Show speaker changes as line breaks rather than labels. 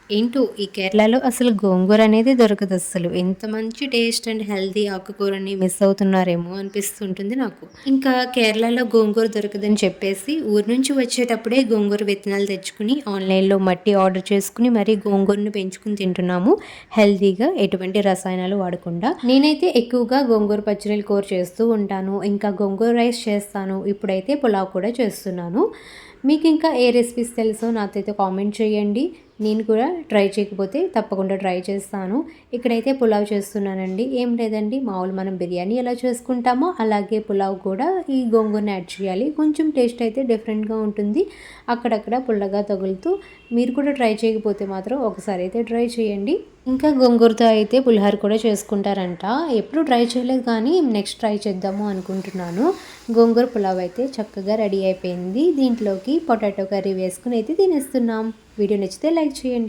ఏంటో ఈ కేరళలో అసలు గోంగూర అనేది దొరకదు అస్సలు. ఎంత మంచి టేస్ట్ అండ్ హెల్తీ ఆకుకూరని మిస్ అవుతున్నారేమో అనిపిస్తుంటుంది నాకు. ఇంకా కేరళలో గోంగూర దొరకదని చెప్పేసి ఊరు నుంచి వచ్చేటప్పుడే గోంగూర విత్తనాలు తెచ్చుకుని ఆన్‌లైన్‌లో మట్టి ఆర్డర్ చేసుకుని మరీ గోంగూరను పెంచుకొని తింటున్నాము. హెల్తీగా ఎటువంటి రసాయనాలు వాడకుండా. నేనైతే ఎక్కువగా గోంగూర పచ్చడిలు కూర చేస్తూ ఉంటాను. ఇంకా గోంగూర రైస్ చేస్తాను. ఇప్పుడైతే పులావ్ కూడా చేస్తున్నాను. మీకు ఇంకా ఏ రెసిపీస్ తెలుసో నాతో అయితే కామెంట్ చేయండి. నేను కూడా ట్రై చేయకపోతే తప్పకుండా ట్రై చేస్తాను. ఇక్కడైతే పులావ్ చేస్తున్నానండి. ఏం లేదండి, మామూలు మనం బిర్యానీ ఎలా చేసుకుంటామో అలాగే పులావ్ కూడా ఈ గోంగూరని యాడ్ చేయాలి. కొంచెం టేస్ట్ అయితే డిఫరెంట్‌గా ఉంటుంది. అక్కడక్కడ పుల్లగా తగులుతూ మీరు కూడా ట్రై చేయకపోతే మాత్రం ఒకసారి అయితే ట్రై చేయండి. ఇంకా గోంగూరతో అయితే పులిహోర కూడా చేసుకుంటారంట. ఎప్పుడు ట్రై చేయలేదు కానీ నెక్స్ట్ ట్రై చేద్దాము అనుకుంటున్నాను. గోంగూర పులావ్ అయితే చక్కగా రెడీ అయిపోయింది. దీంట్లోకి పొటాటో కర్రీ వేసుకొని అయితే తినేస్తున్నాం. వీడియో నచ్చితే లైక్ చేయండి.